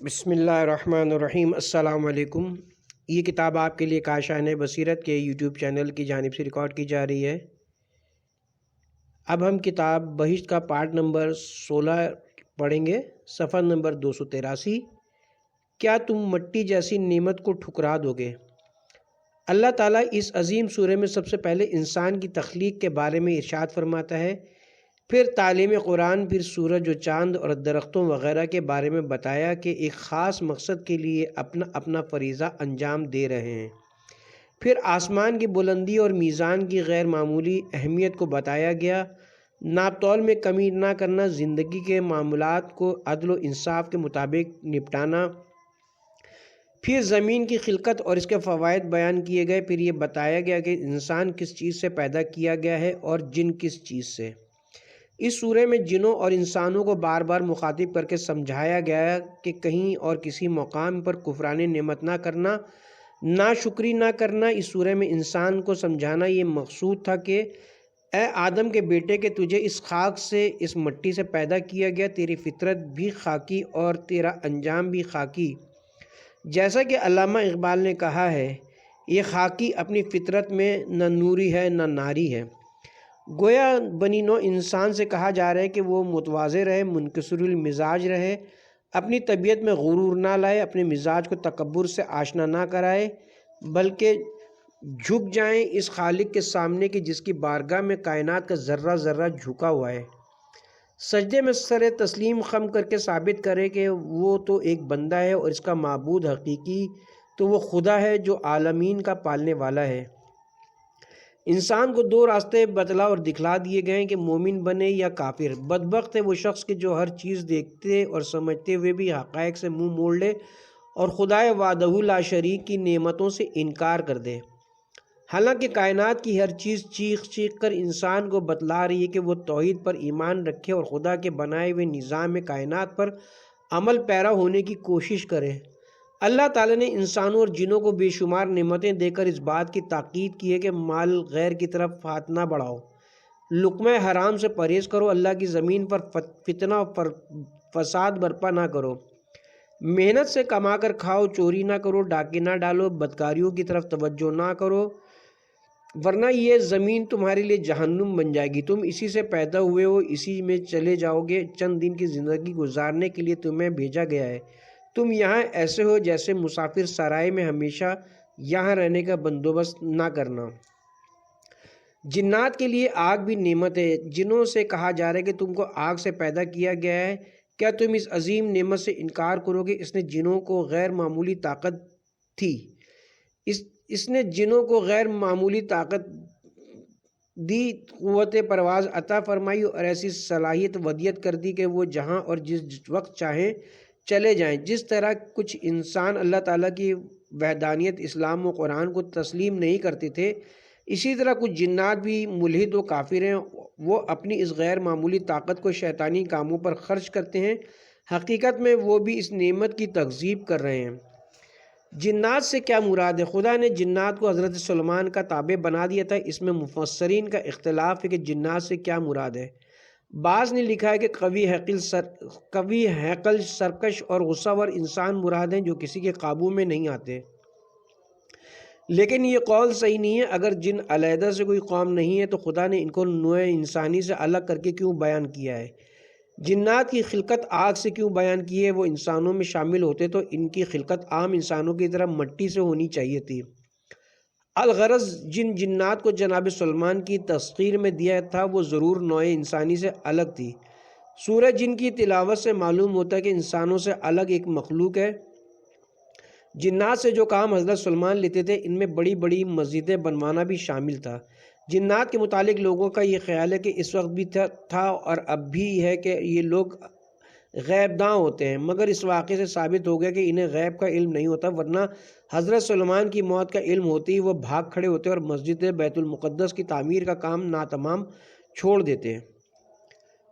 بسم اللہ الرحمن الرحیم۔ السلام علیکم۔ یہ کتاب آپ کے لیے کاشان بصیرت کے یوٹیوب چینل کی جانب سے ریکارڈ کی جا رہی ہے۔ اب ہم کتاب بہشت کا پارٹ نمبر 16 پڑھیں گے، صفحہ نمبر 283۔ کیا تم مٹی جیسی نعمت کو ٹھکرا دو گے؟ اللہ تعالیٰ اس عظیم سورہ میں سب سے پہلے انسان کی تخلیق کے بارے میں ارشاد فرماتا ہے، پھر تعلیم قرآن، پھر سورج و چاند اور درختوں وغیرہ کے بارے میں بتایا کہ ایک خاص مقصد کے لیے اپنا اپنا فریضہ انجام دے رہے ہیں۔ پھر آسمان کی بلندی اور میزان کی غیر معمولی اہمیت کو بتایا گیا، ناپ تول میں کمی نہ کرنا، زندگی کے معاملات کو عدل و انصاف کے مطابق نپٹانا۔ پھر زمین کی خلقت اور اس کے فوائد بیان کیے گئے۔ پھر یہ بتایا گیا کہ انسان کس چیز سے پیدا کیا گیا ہے اور جن کس چیز سے۔ اس سورہ میں جنوں اور انسانوں کو بار بار مخاطب کر کے سمجھایا گیا کہ کہیں اور کسی مقام پر کفران نعمت نہ کرنا، ناشکری نہ کرنا۔ اس سورہ میں انسان کو سمجھانا یہ مقصود تھا کہ اے آدم کے بیٹے کہ تجھے اس خاک سے، اس مٹی سے پیدا کیا گیا، تیری فطرت بھی خاکی اور تیرا انجام بھی خاکی۔ جیسا کہ علامہ اقبال نے کہا ہے، یہ خاکی اپنی فطرت میں نہ نوری ہے نہ ناری ہے۔ گویا بنی نوع انسان سے کہا جا رہا ہے کہ وہ متواضع رہے، منکسر المزاج رہے، اپنی طبیعت میں غرور نہ لائے، اپنے مزاج کو تکبر سے آشنا نہ کرائے، بلکہ جھک جائیں اس خالق کے سامنے کہ جس کی بارگاہ میں کائنات کا ذرہ ذرہ جھکا ہوا ہے، سجدے میں سر تسلیم خم کر کے ثابت کرے کہ وہ تو ایک بندہ ہے اور اس کا معبود حقیقی تو وہ خدا ہے جو عالمین کا پالنے والا ہے۔ انسان کو دو راستے بتلا اور دکھلا دیے گئے ہیں کہ مومن بنے یا کافر۔ بدبخت ہے وہ شخص کہ جو ہر چیز دیکھتے اور سمجھتے ہوئے بھی حقائق سے منہ موڑ لے اور خدائے وحدہ لا شریک کی نعمتوں سے انکار کر دے، حالانکہ کائنات کی ہر چیز چیخ چیخ کر انسان کو بتلا رہی ہے کہ وہ توحید پر ایمان رکھے اور خدا کے بنائے ہوئے نظام کائنات پر عمل پیرا ہونے کی کوشش کرے۔ اللہ تعالیٰ نے انسانوں اور جنوں کو بے شمار نعمتیں دے کر اس بات کی تاکید کی ہے کہ مال غیر کی طرف ہاتھ نہ بڑھاؤ، لقمہ حرام سے پرہیز کرو، اللہ کی زمین پر فتنہ اور فساد برپا نہ کرو، محنت سے کما کر کھاؤ، چوری نہ کرو، ڈاکے نہ ڈالو، بدکاریوں کی طرف توجہ نہ کرو، ورنہ یہ زمین تمہارے لیے جہنم بن جائے گی۔ تم اسی سے پیدا ہوئے ہو، اسی میں چلے جاؤ گے، چند دن کی زندگی گزارنے کے لیے تمہیں بھیجا گیا ہے۔ تم یہاں ایسے ہو جیسے مسافر سرائے میں، ہمیشہ یہاں رہنے کا بندوبست نہ کرنا۔ جنات کے لیے آگ بھی نعمت ہے۔ جنوں سے کہا جا رہا ہے کہ تم کو آگ سے پیدا کیا گیا ہے، کیا تم اس عظیم نعمت سے انکار کرو گے؟ اس نے جنوں کو غیر معمولی طاقت تھی، اس نے جنوں کو غیر معمولی طاقت دی، قوت پرواز عطا فرمائی اور ایسی صلاحیت ودیت کر دی کہ وہ جہاں اور جس وقت چاہیں چلے جائیں۔ جس طرح کچھ انسان اللہ تعالیٰ کی وحدانیت، اسلام و قرآن کو تسلیم نہیں کرتے تھے، اسی طرح کچھ جنات بھی ملحد و کافر ہیں۔ وہ اپنی اس غیر معمولی طاقت کو شیطانی کاموں پر خرچ کرتے ہیں، حقیقت میں وہ بھی اس نعمت کی تکذیب کر رہے ہیں۔ جنات سے کیا مراد ہے؟ خدا نے جنات کو حضرت سلیمان کا تابع بنا دیا تھا۔ اس میں مفسرین کا اختلاف ہے کہ جنات سے کیا مراد ہے۔ بعض نے لکھا ہے کہ قوی ہیکل، سرکش اور غصہ ور انسان مراد ہیں جو کسی کے قابو میں نہیں آتے، لیکن یہ قول صحیح نہیں ہے۔ اگر جن علیحدہ سے کوئی قوم نہیں ہے تو خدا نے ان کو نوع انسانی سے الگ کر کے کیوں بیان کیا ہے؟ جنات کی خلقت آگ سے کیوں بیان کی ہے؟ وہ انسانوں میں شامل ہوتے تو ان کی خلقت عام انسانوں کی طرح مٹی سے ہونی چاہیے تھی۔ الغرض جن جنات کو جناب سلیمان کی تسخیر میں دیا تھا وہ ضرور نوع انسانی سے الگ تھی۔ سورہ جن کی تلاوت سے معلوم ہوتا ہے کہ انسانوں سے الگ ایک مخلوق ہے۔ جنات سے جو کام حضرت سلیمان لیتے تھے ان میں بڑی بڑی مسجدیں بنوانا بھی شامل تھا۔ جنات کے متعلق لوگوں کا یہ خیال ہے کہ اس وقت بھی تھا اور اب بھی ہے کہ یہ لوگ غیب داں ہوتے ہیں، مگر اس واقعے سے ثابت ہو گیا کہ انہیں غیب کا علم نہیں ہوتا، ورنہ حضرت سلیمان کی موت کا علم ہوتے ہی وہ بھاگ کھڑے ہوتے اور مسجد بیت المقدس کی تعمیر کا کام ناتمام چھوڑ دیتے ہیں۔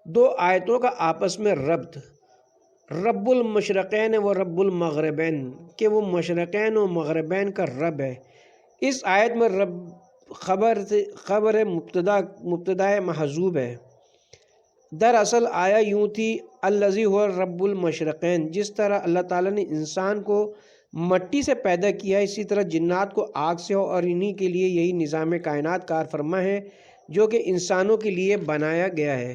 دو آیتوں کا آپس میں ربط، رب المشرقین و رب المغربین، کہ وہ مشرقین و مغربین کا رب ہے۔ اس آیت میں رب خبر مبتدا محذوب ہے، دراصل آیا یوں تھی، الذی هو رب المشرقین، جس طرح اللہ تعالیٰ نے انسان کو مٹی سے پیدا کیا اسی طرح جنات کو آگ سے ہو، اور انہی کے لیے یہی نظام کائنات کار فرما ہے جو کہ انسانوں کے لیے بنایا گیا ہے۔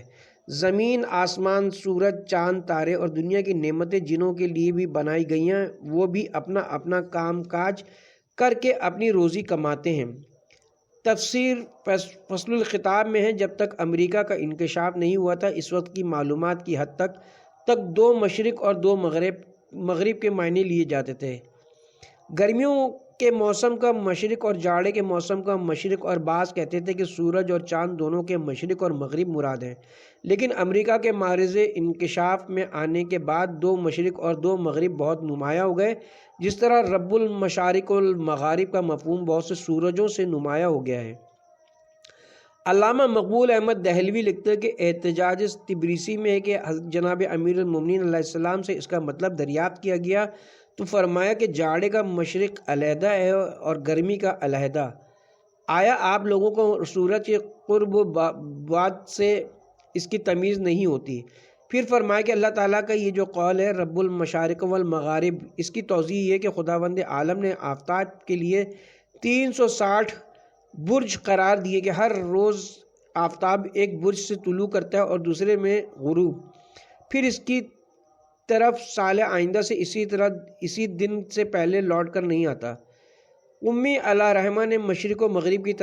زمین، آسمان، سورج، چاند، تارے اور دنیا کی نعمتیں جنوں کے لیے بھی بنائی گئی ہیں، وہ بھی اپنا اپنا کام کاج کر کے اپنی روزی کماتے ہیں۔ تفسیر فصل الخطاب میں ہے، جب تک امریکہ کا انکشاف نہیں ہوا تھا اس وقت کی معلومات کی حد تک دو مشرق اور دو مغرب کے معنی لیے جاتے تھے۔ گرمیوں کے موسم کا مشرق اور جاڑے کے موسم کا مشرق، اور بعض کہتے تھے کہ سورج اور چاند دونوں کے مشرق اور مغرب مراد ہیں۔ لیکن امریکہ کے معرض انکشاف میں آنے کے بعد دو مشرق اور دو مغرب بہت نمایاں ہو گئے، جس طرح رب المشارق والمغارب کا مفہوم بہت سے سورجوں سے نمایاں ہو گیا ہے۔ علامہ مقبول احمد دہلوی لکھتے ہیں کہ احتجاج تبریسی میں ہے کہ جناب امیر المومنین علیہ السلام سے اس کا مطلب دریافت کیا گیا تو فرمایا کہ جاڑے کا مشرق علیحدہ ہے اور گرمی کا علیحدہ۔ آیا آپ لوگوں کو سورج کے قرب و بعد سے اس کی تمیز نہیں ہوتی؟ پھر فرمایا کہ اللہ تعالیٰ کا یہ جو قول ہے رب المشارق والمغارب، اس کی توضیح یہ کہ خداوند عالم نے آفتاب کے لیے 360 برج قرار دیے کہ ہر روز آفتاب ایک برج سے طلوع کرتا ہے اور دوسرے میں غروب، پھر اس کی طرف سال آئندہ سے اسی طرح اسی دن سے پہلے لوٹ کر نہیں آتا۔ امی علیہ رحمہ نے مشرق و مغرب کی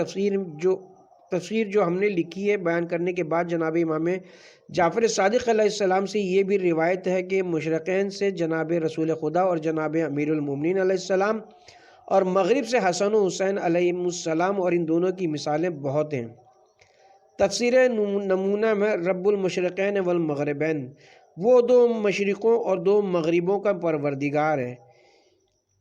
تفسیر جو ہم نے لکھی ہے بیان کرنے کے بعد جناب امام جعفر صادق علیہ السلام سے یہ بھی روایت ہے کہ مشرقین سے جناب رسول خدا اور جناب امیر المومنین علیہ السلام، اور مغرب سے حسن و حسین علیہ السلام، اور ان دونوں کی مثالیں بہت ہیں۔ تفسیر نمونہ میں رب المشرقین والمغربین، وہ دو مشرقوں اور دو مغربوں کا پروردگار ہے۔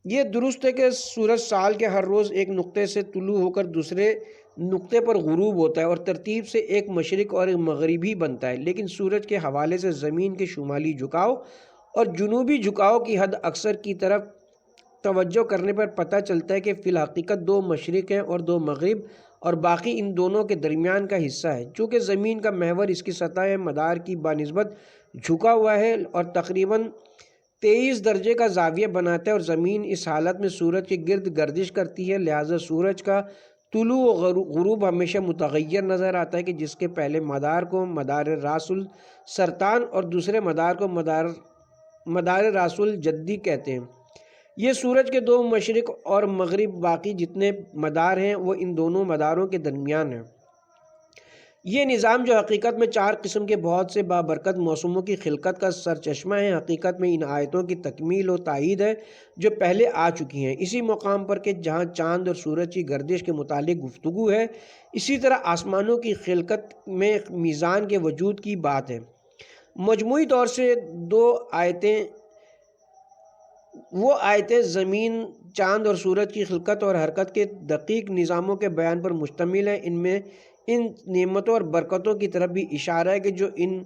یہ درست ہے کہ سورج سال کے ہر روز ایک نقطے سے طلوع ہو کر دوسرے نقطے پر غروب ہوتا ہے اور ترتیب سے ایک مشرق اور ایک مغربی بنتا ہے، لیکن سورج کے حوالے سے زمین کے شمالی جھکاؤ اور جنوبی جھکاؤ کی حد اکثر کی طرف توجہ کرنے پر پتہ چلتا ہے کہ فی الحقیقت دو مشرق ہیں اور دو مغرب، اور باقی ان دونوں کے درمیان کا حصہ ہے۔ چونکہ زمین کا محور اس کی سطح مدار کی بنسبت جھکا ہوا ہے اور تقریباً 23 درجے کا زاویہ بناتا ہے، اور زمین اس حالت میں سورج کے گرد گردش کرتی ہے، لہٰذا سورج کا طلوع و غروب ہمیشہ متغیر نظر آتا ہے کہ جس کے پہلے مدار کو مدار راس السرطان اور دوسرے مدار کو مدار راس الجدی کہتے ہیں۔ یہ سورج کے دو مشرق اور مغرب، باقی جتنے مدار ہیں وہ ان دونوں مداروں کے درمیان ہیں۔ یہ نظام جو حقیقت میں 4 قسم کے بہت سے بابرکت موسموں کی خلقت کا سرچشمہ ہے، حقیقت میں ان آیتوں کی تکمیل و تائید ہے جو پہلے آ چکی ہیں۔ اسی مقام پر کہ جہاں چاند اور سورج کی گردش کے متعلق گفتگو ہے، اسی طرح آسمانوں کی خلقت میں میزان کے وجود کی بات ہے۔ مجموعی طور سے وہ آیتیں زمین، چاند اور سورج کی خلقت اور حرکت کے دقیق نظاموں کے بیان پر مشتمل ہیں۔ ان میں ان نعمتوں اور برکتوں کی طرف بھی اشارہ ہے کہ جو ان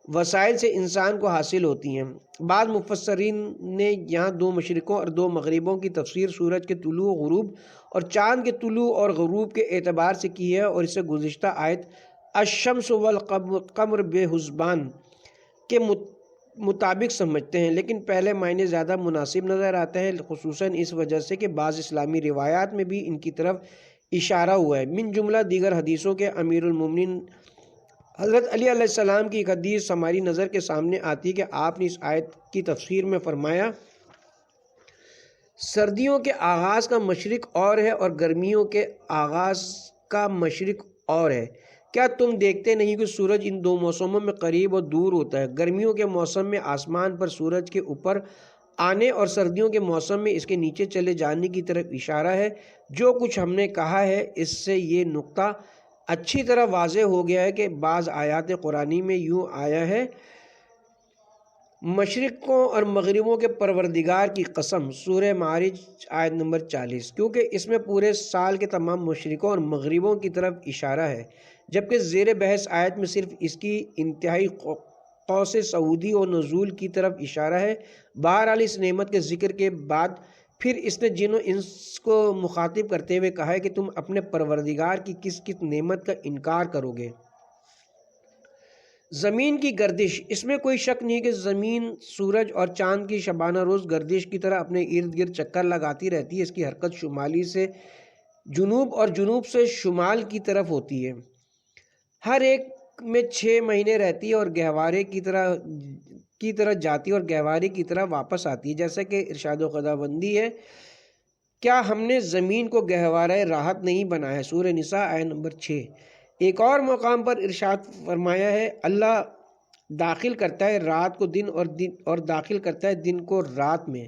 وسائل سے انسان کو حاصل ہوتی ہیں۔ بعض مفسرین نے یہاں 2 مشرقوں اور 2 مغربوں کی تفسیر سورج کے طلوع و غروب اور چاند کے طلوع اور غروب کے اعتبار سے کی ہے، اور اسے گزشتہ آیت الشمس والقمر بحسبان کے مطابق سمجھتے ہیں، لیکن پہلے معنی زیادہ مناسب نظر آتے ہیں، خصوصاً اس وجہ سے کہ بعض اسلامی روایات میں بھی ان کی طرف اشارہ ہوا ہے۔ من جملہ دیگر حدیثوں کے امیر المومنین حضرت علی علیہ السلام کی ایک حدیث ہماری نظر کے سامنے آتی ہے کہ آپ نے اس آیت کی تفسیر میں فرمایا، سردیوں کے آغاز کا مشرق اور ہے اور گرمیوں کے آغاز کا مشرق اور ہے۔ کیا تم دیکھتے نہیں کہ سورج ان 2 موسموں میں قریب اور دور ہوتا ہے؟ گرمیوں کے موسم میں آسمان پر سورج کے اوپر آنے اور سردیوں کے موسم میں اس کے نیچے چلے جانے کی طرف اشارہ ہے۔ جو کچھ ہم نے کہا ہے اس سے یہ نقطہ اچھی طرح واضح ہو گیا ہے کہ بعض آیات قرآنی میں یوں آیا ہے، مشرقوں اور مغربوں کے پروردگار کی قسم، سورہ معارج آیت نمبر 40، کیونکہ اس میں پورے سال کے تمام مشرقوں اور مغربوں کی طرف اشارہ ہے، جبکہ زیر بحث آیت میں صرف اس کی انتہائی قوس سعودی و نزول کی طرف اشارہ ہے۔ بہرحال اس نعمت کے ذکر کے بعد پھر اس نے جن و انس کو مخاطب کرتے ہوئے کہا ہے کہ تم اپنے پروردگار کی کس کس نعمت کا انکار کرو گے؟ زمین کی گردش، اس میں کوئی شک نہیں کہ زمین سورج اور چاند کی شبانہ روز گردش کی طرح اپنے ارد گرد چکر لگاتی رہتی ہے۔ اس کی حرکت شمالی سے جنوب اور جنوب سے شمال کی طرف ہوتی ہے، ہر ایک میں 6 مہینے رہتی ہے اور گہوارے کی طرح جاتی ہے اور گہوارے کی طرح واپس آتی ہے، جیسا کہ ارشاد و خداوندی ہے، کیا ہم نے زمین کو گہوارہ راحت نہیں بنایا؟ سورہ نساء آیت نمبر 6۔ ایک اور مقام پر ارشاد فرمایا ہے، اللہ داخل کرتا ہے رات کو دن اور داخل کرتا ہے دن کو رات میں،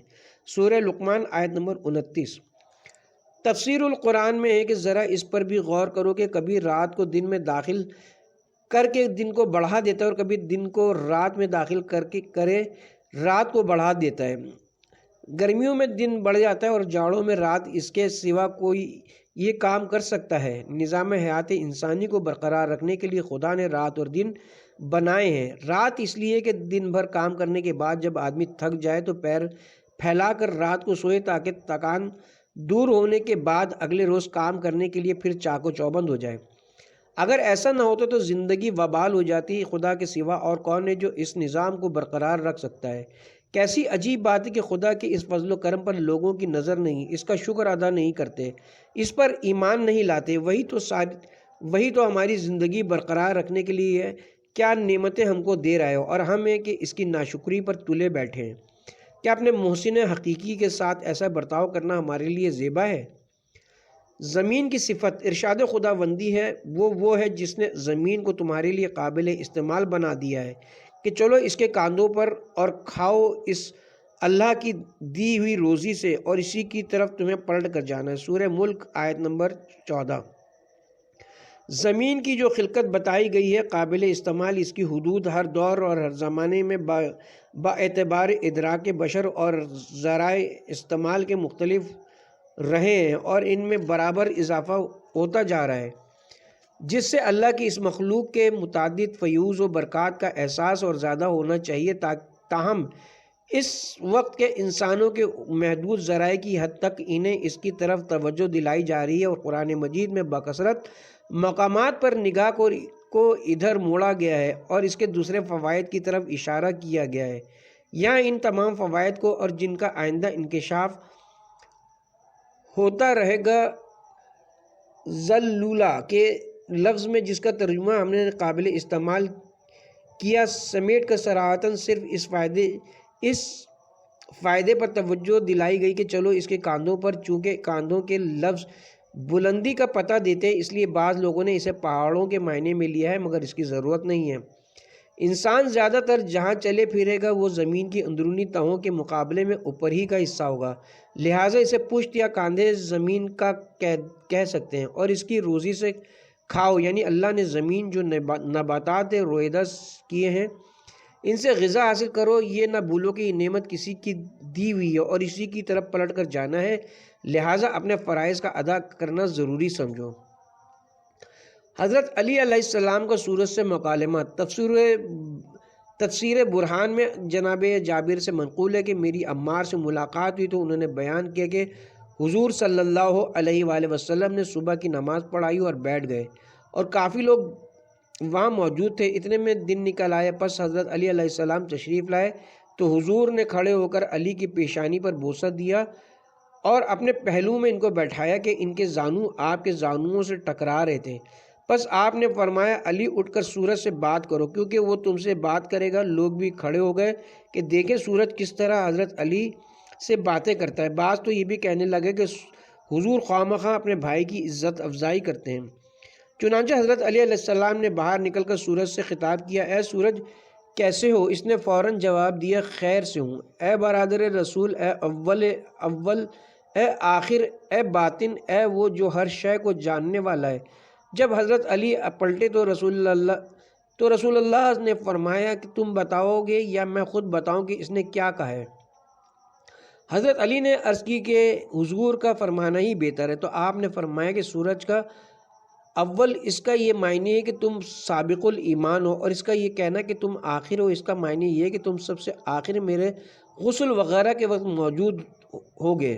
سورہ لقمان آیت نمبر 29۔ تفسیر القرآن میں ہے کہ ذرا اس پر بھی غور کرو کہ کبھی رات کو دن میں داخل کر کے دن کو بڑھا دیتا ہے اور کبھی دن کو رات میں داخل کرے رات کو بڑھا دیتا ہے۔ گرمیوں میں دن بڑھ جاتا ہے اور جاڑوں میں رات، اس کے سوا کوئی یہ کام کر سکتا ہے؟ نظام حیات انسانی کو برقرار رکھنے کے لیے خدا نے رات اور دن بنائے ہیں۔ رات اس لیے کہ دن بھر کام کرنے کے بعد جب آدمی تھک جائے تو پیر پھیلا کر رات کو سوئے تاکہ تھکان دور ہونے کے بعد اگلے روز کام کرنے کے لیے پھر چاق و چوبند ہو جائے۔ اگر ایسا نہ ہوتا تو زندگی وبال ہو جاتی۔ خدا کے سوا اور کون ہے جو اس نظام کو برقرار رکھ سکتا ہے؟ کیسی عجیب بات ہے کہ خدا کے اس فضل و کرم پر لوگوں کی نظر نہیں، اس کا شکر ادا نہیں کرتے، اس پر ایمان نہیں لاتے۔ وہی تو ہماری زندگی برقرار رکھنے کے لیے ہے۔ کیا نعمتیں ہم کو دے رہا ہے اور ہم ہیں کہ اس کی ناشکری پر تلے بیٹھے ہیں۔ کیا اپنے محسن حقیقی کے ساتھ ایسا برتاؤ کرنا ہمارے لیے زیبا ہے؟ زمین کی صفت، ارشاد خداوندی ہے، وہ ہے جس نے زمین کو تمہارے لیے قابل استعمال بنا دیا ہے کہ چلو اس کے کاندھوں پر اور کھاؤ اس اللہ کی دی ہوئی روزی سے اور اسی کی طرف تمہیں پلٹ کر جانا ہے، سورہ ملک آیت نمبر 14۔ زمین کی جو خلقت بتائی گئی ہے قابل استعمال، اس کی حدود ہر دور اور ہر زمانے میں با اعتبار ادراک بشر اور ذرائع استعمال کے مختلف رہے ہیں اور ان میں برابر اضافہ ہوتا جا رہا ہے، جس سے اللہ کی اس مخلوق کے متعدد فیوز و برکات کا احساس اور زیادہ ہونا چاہیے۔ تاہم اس وقت کے انسانوں کے محدود ذرائع کی حد تک انہیں اس کی طرف توجہ دلائی جا رہی ہے اور قرآن مجید میں بکثرت مقامات پر نگاہ کو ادھر موڑا گیا ہے اور اس کے دوسرے فوائد کی طرف اشارہ کیا گیا ہے۔ یہاں ان تمام فوائد کو اور جن کا آئندہ انکشاف ہوتا رہے گا، ذلولہ کے لفظ میں جس کا ترجمہ ہم نے قابل استعمال کیا، سمیٹ کر صراحتاً صرف اس فائدے پر توجہ دلائی گئی کہ چلو اس کے کاندھوں پر، چونکہ کاندھوں کے لفظ بلندی کا پتہ دیتے ہیں، اس لیے بعض لوگوں نے اسے پہاڑوں کے معنی میں لیا ہے، مگر اس کی ضرورت نہیں ہے۔ انسان زیادہ تر جہاں چلے پھرے گا وہ زمین کی اندرونی تہوں کے مقابلے میں اوپر ہی کا حصہ ہوگا، لہٰذا اسے پشت یا کاندھے زمین کا کہہ سکتے ہیں۔ اور اس کی روزی سے کھاؤ، یعنی اللہ نے زمین جو نباتات رویدہ کیے ہیں ان سے غذا حاصل کرو۔ یہ نہ بھولو کہ یہ نعمت کسی کی دی ہوئی ہے اور اسی کی طرف پلٹ کر جانا ہے، لہٰذا اپنے فرائض کا ادا کرنا ضروری سمجھو۔ حضرت علی علیہ السلام کا سورج سے مکالمہ، تفسیر برہان میں جناب جابر سے منقول ہے کہ میری عمار سے ملاقات ہوئی تو انہوں نے بیان کیا کہ حضور صلی اللہ علیہ وآلہ وسلم نے صبح کی نماز پڑھائی اور بیٹھ گئے اور کافی لوگ وہاں موجود تھے۔ اتنے میں دن نکل آیا، پس حضرت علی علیہ السلام تشریف لائے تو حضور نے کھڑے ہو کر علی کی پیشانی پر بوسہ دیا اور اپنے پہلو میں ان کو بیٹھایا کہ ان کے زانو آپ کے زانوؤں سے ٹکرا رہے تھے۔ پس آپ نے فرمایا، علی اٹھ کر سورج سے بات کرو کیونکہ وہ تم سے بات کرے گا۔ لوگ بھی کھڑے ہو گئے کہ دیکھیں سورج کس طرح حضرت علی سے باتیں کرتا ہے۔ بعض تو یہ بھی کہنے لگے کہ حضور خواہ اپنے بھائی کی عزت افزائی کرتے ہیں۔ چنانچہ حضرت علی علیہ السلام نے باہر نکل کر سورج سے خطاب کیا، اے سورج کیسے ہو؟ اس نے فوراً جواب دیا، خیر سے ہوں۔ اے برادر رسول، اے اول، اے آخر، اے باطن، اے وہ جو ہر شے کو جاننے والا ہے۔ جب حضرت علی پلٹے تو رسول اللہ نے فرمایا کہ تم بتاؤ گے یا میں خود بتاؤں کہ اس نے کیا کہا ہے؟ حضرت علی نے عرض کی کہ حضور کا فرمانا ہی بہتر ہے۔ تو آپ نے فرمایا کہ سورج کا اول، اس کا یہ معنی ہے کہ تم سابق الایمان ہو، اور اس کا یہ کہنا کہ تم آخر ہو، اس کا معنی یہ ہے کہ تم سب سے آخر میرے غسل وغیرہ کے وقت موجود ہوگے،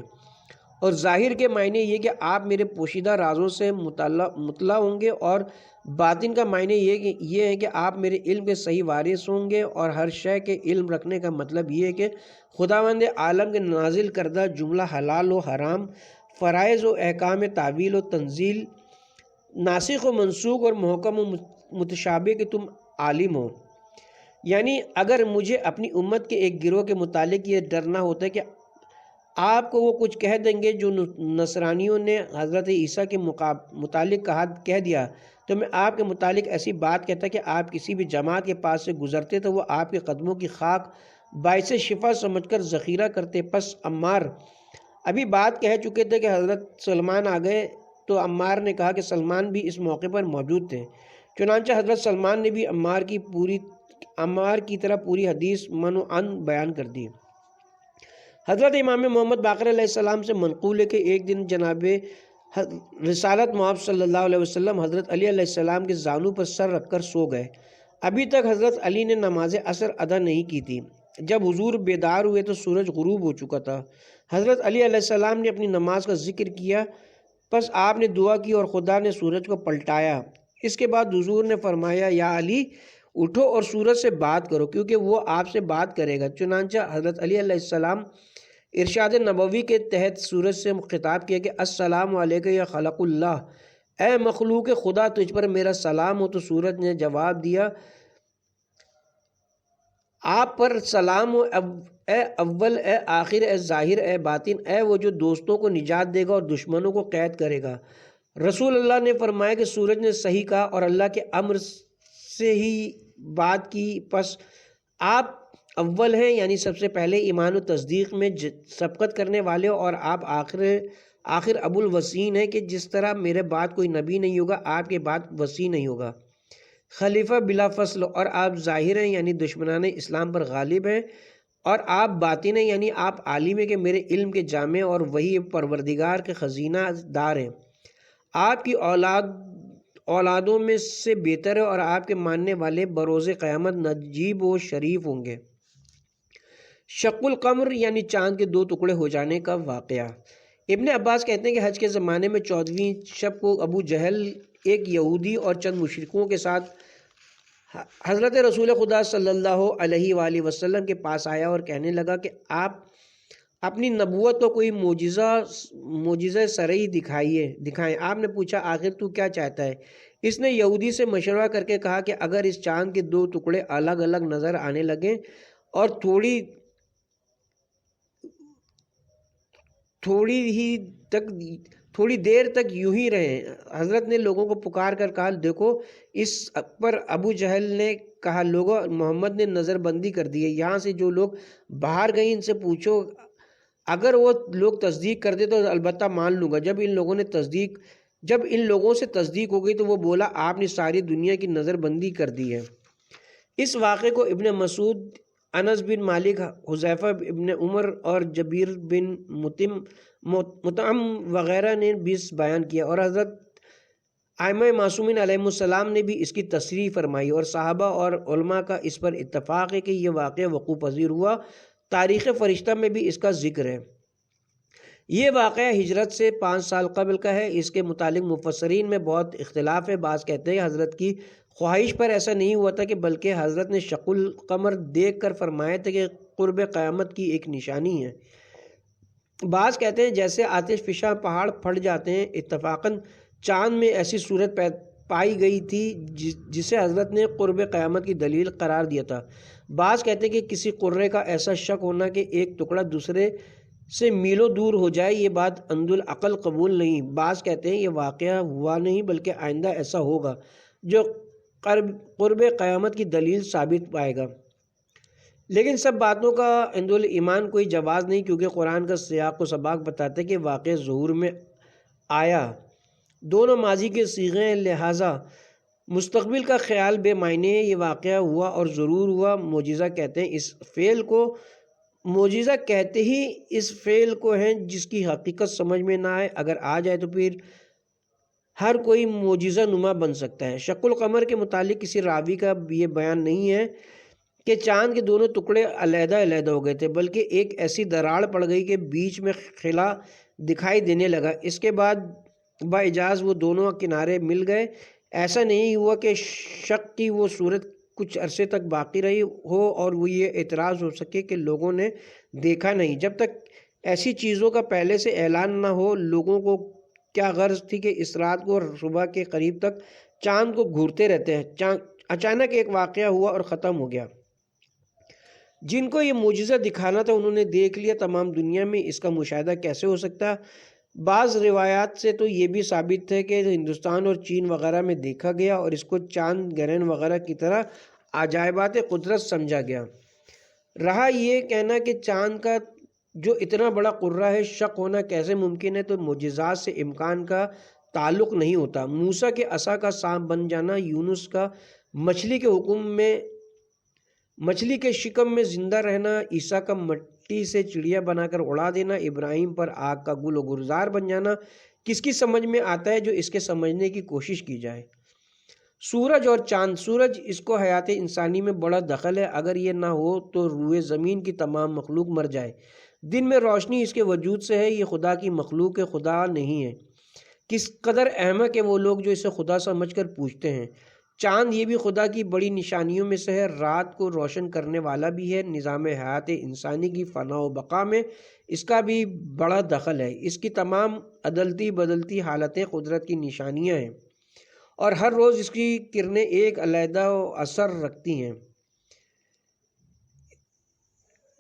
اور ظاہر کے معنی یہ کہ آپ میرے پوشیدہ رازوں سے مطلع ہوں گے اور باطن کا معنی یہ ہے کہ آپ میرے علم کے صحیح وارث ہوں گے، اور ہر شے کے علم رکھنے کا مطلب یہ ہے کہ خداوند عالم کے نازل کردہ جملہ حلال و حرام، فرائض و احکام تعویل و تنزیل، ناسخ و منسوخ اور محکم و متشابہ کے تم عالم ہو۔ یعنی اگر مجھے اپنی امت کے ایک گروہ کے متعلق یہ ڈرنا ہوتا ہے کہ آپ کو وہ کچھ کہہ دیں گے جو نصرانیوں نے حضرت عیسیٰ کے متعلق کہہ دیا، تو میں آپ کے متعلق ایسی بات کہتا کہ آپ کسی بھی جماعت کے پاس سے گزرتے تو وہ آپ کے قدموں کی خاک باعث شفا سمجھ کر ذخیرہ کرتے۔ پس عمار ابھی بات کہہ چکے تھے کہ حضرت سلمان آ گئے، تو عمار نے کہا کہ سلمان بھی اس موقع پر موجود تھے۔ چنانچہ حضرت سلمان نے بھی عمار کی طرح پوری حدیث من و عن بیان کر دی۔ حضرت امام محمد باقر علیہ السلام سے منقول ہے کہ ایک دن جناب رسالت مآب صلی اللہ علیہ وسلم حضرت علی علیہ السلام کے زانو پر سر رکھ کر سو گئے۔ ابھی تک حضرت علی نے نماز عصر ادا نہیں کی تھی۔ جب حضور بیدار ہوئے تو سورج غروب ہو چکا تھا۔ حضرت علی علیہ السلام نے اپنی نماز کا ذکر کیا، پس آپ نے دعا کی اور خدا نے سورج کو پلٹایا۔ اس کے بعد حضور نے فرمایا، یا علی اٹھو اور سورج سے بات کرو کیونکہ وہ آپ سے بات کرے گا۔ چنانچہ حضرت علی علیہ السلام ارشاد نبوی کے تحت سورج سے خطاب کیا کہ السلام علیکم یا خلق اللہ، اے مخلوق خدا تجھ پر میرا سلام ہو۔ تو سورج نے جواب دیا، آپ پر سلام ہو اے اول، اے آخر، اے ظاہر، اے باطن، اے وہ جو دوستوں کو نجات دے گا اور دشمنوں کو قید کرے گا۔ رسول اللہ نے فرمایا کہ سورج نے صحیح کہا اور اللہ کے امر سے ہی بات کی، پس آپ اول ہیں، یعنی سب سے پہلے ایمان و تصدیق میں سبقت کرنے والے ہو، اور آپ آخر ابو الوسین ہیں کہ جس طرح میرے بعد کوئی نبی نہیں ہوگا آپ کے بعد وسیع نہیں ہوگا، خلیفہ بلا فصل، اور آپ ظاہر ہیں یعنی دشمنان اسلام پر غالب ہیں، اور آپ باطن ہیں یعنی آپ عالم ہیں کہ میرے علم کے جامع اور وہی پروردگار کے خزینہ دار ہیں۔ آپ کی اولادوں میں سے بہتر ہے اور آپ کے ماننے والے بروز قیامت نجیب و شریف ہوں گے۔ شق القمر یعنی چاند کے 2 ٹکڑے ہو جانے کا واقعہ۔ ابن عباس کہتے ہیں کہ حج کے زمانے میں 14ویں شب کو ابو جہل ایک یہودی اور چند مشرکوں کے ساتھ حضرت رسول خدا صلی اللہ علیہ وآلہ وسلم کے پاس آیا اور کہنے لگا کہ آپ اپنی نبوت کو کوئی معجزہ سرئی دکھائیں۔ آپ نے پوچھا، آخر تو کیا چاہتا ہے؟ اس نے یہودی سے مشورہ کر کے کہا کہ اگر اس چاند کے 2 ٹکڑے الگ الگ نظر آنے لگیں اور تھوڑی دیر تک یوں ہی رہیں۔ حضرت نے لوگوں کو پکار کر کہا، دیکھو۔ اس پر ابو جہل نے کہا، لوگوں، محمد نے نظر بندی کر دی ہے، یہاں سے جو لوگ باہر گئے ان سے پوچھو، اگر وہ لوگ تصدیق کرتے تو البتہ مان لوں گا۔ جب ان لوگوں سے تصدیق ہو گئی تو وہ بولا، آپ نے ساری دنیا کی نظر بندی کر دی ہے۔ اس واقعے کو ابن مسعود، انس بن مالک، حذیفہ ابن عمر اور جبیر بن مطعم وغیرہ نے بھی بیان کیا، اور حضرت ائمہ معصومین علیہ السلام نے بھی اس کی تصریح فرمائی، اور صحابہ اور علماء کا اس پر اتفاق ہے کہ یہ واقعہ وقوع پذیر ہوا۔ تاریخ فرشتہ میں بھی اس کا ذکر ہے۔ یہ واقعہ ہجرت سے 5 سال قبل کا ہے۔ اس کے متعلق مفسرین میں بہت اختلاف ہے۔ بعض کہتے ہیں حضرت کی خواہش پر ایسا نہیں ہوا تھا کہ بلکہ حضرت نے شق القمر دیکھ کر فرمایا تھا کہ قرب قیامت کی ایک نشانی ہے۔ بعض کہتے ہیں جیسے آتش فشاں پہاڑ پھٹ جاتے ہیں، اتفاقاً چاند میں ایسی صورت پائی گئی تھی جسے حضرت نے قرب قیامت کی دلیل قرار دیا تھا۔ بعض کہتے ہیں کہ کسی قرے کا ایسا شک ہونا کہ ایک ٹکڑا دوسرے سے میلوں دور ہو جائے، یہ بات عند العقل قبول نہیں۔ بعض کہتے ہیں یہ واقعہ ہوا نہیں بلکہ آئندہ ایسا ہوگا جو قرب قیامت کی دلیل ثابت پائے گا، لیکن سب باتوں کا عند الایمان کوئی جواز نہیں، کیونکہ قرآن کا سیاق و سباق بتاتے ہیں کہ واقعہ ظہور میں آیا، دونوں ماضی کے صیغے ہیں، لہٰذا مستقبل کا خیال بے معنی ہے۔ یہ واقعہ ہوا اور ضرور ہوا۔ معجزہ کہتے ہیں اس فعل کو، معجزہ کہتے ہی اس فعل کو ہیں جس کی حقیقت سمجھ میں نہ آئے، اگر آ جائے تو پھر ہر کوئی معجزہ نما بن سکتا ہے۔ شق القمر کے متعلق کسی راوی کا یہ بیان نہیں ہے کہ چاند کے دونوں ٹکڑے علیحدہ علیحدہ ہو گئے تھے، بلکہ ایک ایسی دراڑ پڑ گئی کہ بیچ میں خلا دکھائی دینے لگا، اس کے بعد باعجاز وہ دونوں کنارے مل گئے۔ ایسا نہیں ہوا کہ شک کی وہ صورت کچھ عرصے تک باقی رہی ہو اور وہ یہ اعتراض ہو سکے کہ لوگوں نے دیکھا نہیں۔ جب تک ایسی چیزوں کا پہلے سے اعلان نہ ہو، لوگوں کو کیا غرض تھی کہ اس رات کو صبح کے قریب تک چاند کو گھورتے رہتے ہیں۔ اچانک ایک واقعہ ہوا اور ختم ہو گیا۔ جن کو یہ معجزہ دکھانا تھا انہوں نے دیکھ لیا، تمام دنیا میں اس کا مشاہدہ کیسے ہو سکتا؟ بعض روایات سے تو یہ بھی ثابت ہے کہ ہندوستان اور چین وغیرہ میں دیکھا گیا اور اس کو چاند گرہن وغیرہ کی طرح عجائبات قدرت سمجھا گیا۔ رہا یہ کہنا کہ چاند کا جو اتنا بڑا قرہ ہے شق ہونا کیسے ممکن ہے، تو معجزات سے امکان کا تعلق نہیں ہوتا۔ موسیٰ کے عصا کا سانپ بن جانا، یونس کا مچھلی کے شکم میں زندہ رہنا، عیسیٰ کا مٹی سے چڑیا بنا کر اڑا دینا، ابراہیم پر آگ کا گل و گلزار بن جانا، کس کی سمجھ میں آتا ہے جو اس کے سمجھنے کی کوشش کی جائے۔ سورج اور چاند، سورج اس کو حیات انسانی میں بڑا دخل ہے، اگر یہ نہ ہو تو روئے زمین کی تمام مخلوق مر جائے۔ دن میں روشنی اس کے وجود سے ہے، یہ خدا کی مخلوق ہے، خدا نہیں ہے۔ کس قدر احمق ہے وہ لوگ جو اسے خدا سمجھ کر پوجتے ہیں۔ چاند یہ بھی خدا کی بڑی نشانیوں میں سے ہے، رات کو روشن کرنے والا بھی ہے۔ نظام حیات انسانی کی فنا و بقا میں اس کا بھی بڑا دخل ہے۔ اس کی تمام عدلتی بدلتی حالتیں قدرت کی نشانیاں ہیں اور ہر روز اس کی کرنیں ایک علیحدہ اثر رکھتی ہیں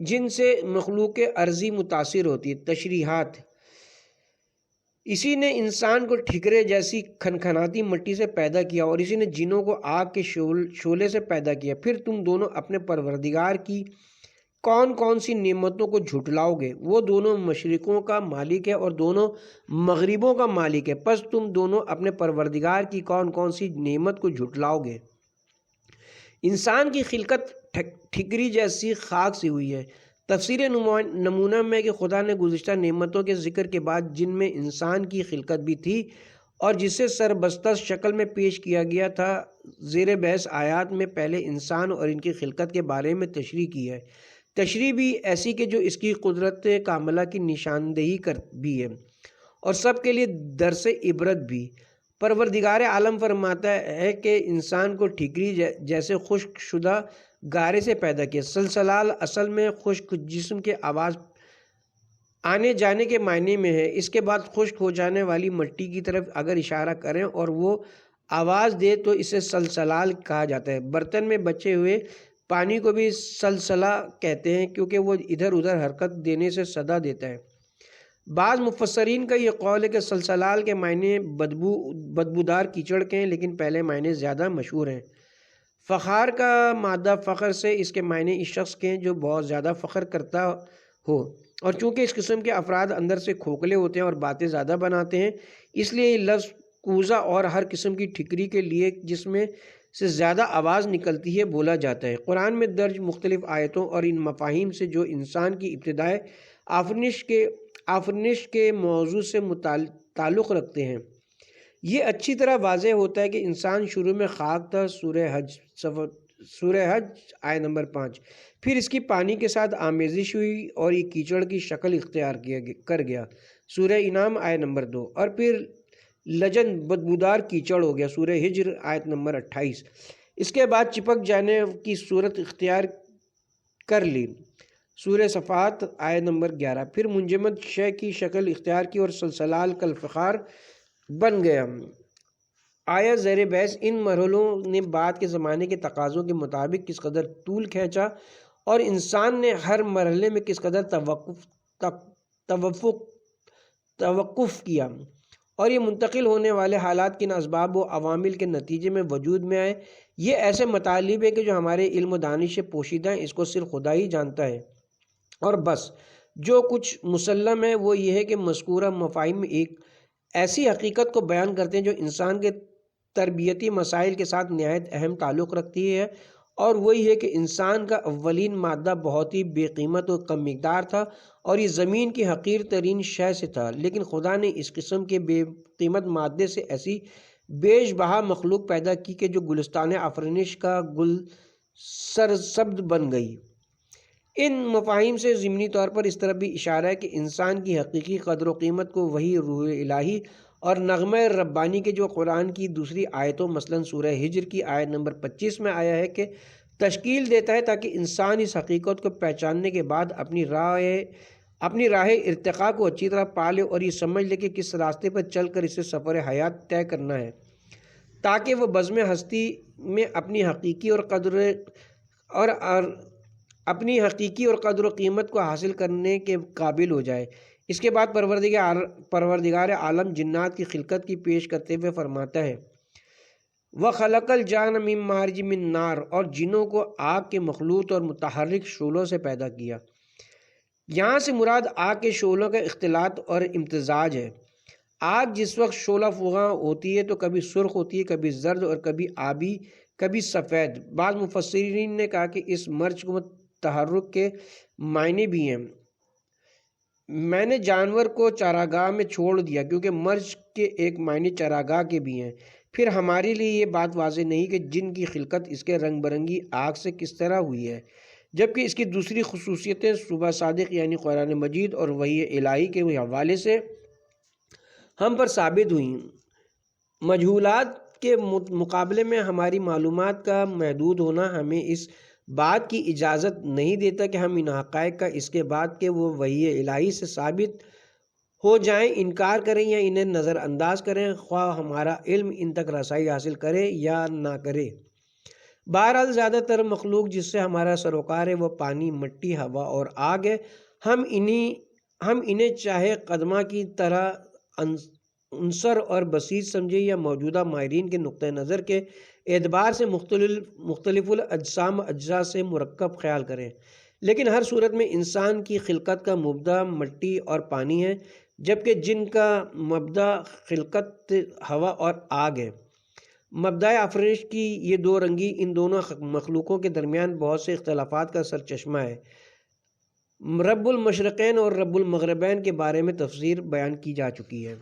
جن سے مخلوق ارضی متاثر ہوتی ہے۔ تشریحات: اسی نے انسان کو ٹھیکرے جیسی کھنکھناتی مٹی سے پیدا کیا اور اسی نے جنوں کو آگ کے شعلے سے پیدا کیا۔ پھر تم دونوں اپنے پروردگار کی کون کون سی نعمتوں کو جھٹلاؤ گے؟ وہ دونوں مشرقوں کا مالک ہے اور دونوں مغربوں کا مالک ہے، پس تم دونوں اپنے پروردگار کی کون کون سی نعمت کو جھٹلاؤ گے؟ انسان کی خلقت ٹھیکری جیسی خاک سے ہوئی ہے۔ تفسیر نمونہ میں کہ خدا نے گزشتہ نعمتوں کے ذکر کے بعد جن میں انسان کی خلقت بھی تھی اور جسے سربستہ شکل میں پیش کیا گیا تھا، زیر بحث آیات میں پہلے انسان اور ان کی خلقت کے بارے میں تشریح کی ہے، تشریح بھی ایسی کہ جو اس کی قدرت کاملہ کی نشاندہی بھی ہے اور سب کے لیے درس عبرت بھی۔ پروردگار عالم فرماتا ہے کہ انسان کو ٹھیکری جیسے خشک شدہ گارے سے پیدا کیا۔ سلسلال اصل میں خشک جسم کے آواز آنے جانے کے معنی میں ہے۔ اس کے بعد خشک ہو جانے والی مٹی کی طرف اگر اشارہ کریں اور وہ آواز دے تو اسے سلسلال کہا جاتا ہے۔ برتن میں بچے ہوئے پانی کو بھی سلسلہ کہتے ہیں کیونکہ وہ ادھر ادھر حرکت دینے سے صدا دیتا ہے۔ بعض مفسرین کا یہ قول ہے کہ سلسلال کے معنی بدبودار کیچڑ کے ہیں، لیکن پہلے معنی زیادہ مشہور ہیں۔ فخار کا مادہ فخر سے، اس کے معنی اس شخص کے ہیں جو بہت زیادہ فخر کرتا ہو، اور چونکہ اس قسم کے افراد اندر سے کھوکھلے ہوتے ہیں اور باتیں زیادہ بناتے ہیں، اس لیے یہ لفظ کوزہ اور ہر قسم کی ٹھکری کے لیے جس میں سے زیادہ آواز نکلتی ہے بولا جاتا ہے۔ قرآن میں درج مختلف آیتوں اور ان مفاہیم سے جو انسان کی ابتدائے آفرینش کے موضوع سے تعلق رکھتے ہیں، یہ اچھی طرح واضح ہوتا ہے کہ انسان شروع میں خاک تھا، سورہ حج آیت نمبر 5۔ پھر اس کی پانی کے ساتھ آمیزش ہوئی اور یہ کیچڑ کی شکل اختیار کر گیا، سورہ انعام آیت نمبر 2، اور پھر لجن بدبودار کیچڑ ہو گیا، سورہ ہجر آیت نمبر 28۔ اس کے بعد چپک جانے کی صورت اختیار کر لی، سورہ صفات آیت نمبر 11۔ پھر منجمد شے کی شکل اختیار کی اور سلسلال کالفخار بن گیا۔ آیا زیر بحث ان مرحلوں نے بعد کے زمانے کے تقاضوں کے مطابق کس قدر طول کھینچا اور انسان نے ہر مرحلے میں کس قدر توقف کیا، اور یہ منتقل ہونے والے حالات کن اسباب و عوامل کے نتیجے میں وجود میں آئے، یہ ایسے مطالب ہے کہ جو ہمارے علم و دانش سے پوشیدہ ہیں، اس کو صرف خدا ہی جانتا ہے۔ اور بس جو کچھ مسلم ہے وہ یہ ہے کہ مذکورہ مفاہیم ایک ایسی حقیقت کو بیان کرتے ہیں جو انسان کے تربیتی مسائل کے ساتھ نہایت اہم تعلق رکھتی ہے، اور وہی ہے کہ انسان کا اولین مادہ بہت ہی بے قیمت و کم مقدار تھا اور یہ زمین کی حقیر ترین شے سے تھا، لیکن خدا نے اس قسم کے بے قیمت مادے سے ایسی بیش بہا مخلوق پیدا کی کہ جو گلستان آفرینش کا گل سرسبز بن گئی۔ ان مفاہیم سے ضمنی طور پر اس طرح بھی اشارہ ہے کہ انسان کی حقیقی قدر و قیمت کو وہی روح الہی اور نغمہ ربانی کے جو قرآن کی دوسری آیتوں مثلاً سورہ ہجر کی آیت نمبر 25 میں آیا ہے کہ تشکیل دیتا ہے تاکہ انسان اس حقیقت کو پہچاننے کے بعد اپنی راہ ارتقاء کو اچھی طرح پالے اور یہ سمجھ لے کہ کس راستے پر چل کر اسے سفر حیات طے کرنا ہے، تاکہ وہ بزم ہستی میں اپنی حقیقی اور قدر و قیمت کو حاصل کرنے کے قابل ہو جائے۔ اس کے بعد پروردگار عالم جنات کی خلقت کی پیش کرتے ہوئے فرماتا ہے وَخَلَقَ الْجَانَّ مِن مَّارِجٍ مِّن نَّارٍ، اور جنوں کو آگ کے مخلوط اور متحرک شعلوں سے پیدا کیا۔ یہاں سے مراد آگ کے شعلوں کا اختلاط اور امتزاج ہے۔ آگ جس وقت شعلہ فغاں ہوتی ہے تو کبھی سرخ ہوتی ہے، کبھی زرد اور کبھی آبی، کبھی سفید۔ بعض مفسرین نے کہا کہ اس مرج کو تحرک کے معنی بھی ہیں۔ میں نے جانور کو چراگاہ میں چھوڑ دیا، کیونکہ مرج کے ایک معنی چراگاہ کے بھی ہیں۔ پھر ہمارے لیے یہ بات واضح نہیں کہ جن کی خلقت اس کے رنگ برنگی آگ سے کس طرح ہوئی ہے، جبکہ اس کی دوسری خصوصیتیں صبح صادق یعنی قرآن مجید اور وحی الہی کے حوالے سے ہم پر ثابت ہوئیں۔ مجہولات کے مقابلے میں ہماری معلومات کا محدود ہونا ہمیں اس بات کی اجازت نہیں دیتا کہ ہم ان حقائق کا اس کے بعد کہ وہ وحی الہی سے ثابت ہو جائیں انکار کریں یا انہیں نظر انداز کریں، خواہ ہمارا علم ان تک رسائی حاصل کرے یا نہ کرے۔ بہرحال زیادہ تر مخلوق جس سے ہمارا سروکار ہے وہ پانی، مٹی، ہوا اور آگ ہے۔ ہم انہیں چاہے قدمہ کی طرح عنصر اور بسیط سمجھے یا موجودہ ماہرین کے نقطہ نظر کے اعتبار سے مختلف الاجسام اجزاء سے مرکب خیال کریں، لیکن ہر صورت میں انسان کی خلقت کا مبدا مٹی اور پانی ہے، جبکہ جن کا مبدا خلقت ہوا اور آگ ہے۔ مبدأ آفرینش کی یہ دو رنگی ان دونوں مخلوقوں کے درمیان بہت سے اختلافات کا سرچشمہ ہے۔ رب المشرقین اور رب المغربین کے بارے میں تفسیر بیان کی جا چکی ہے۔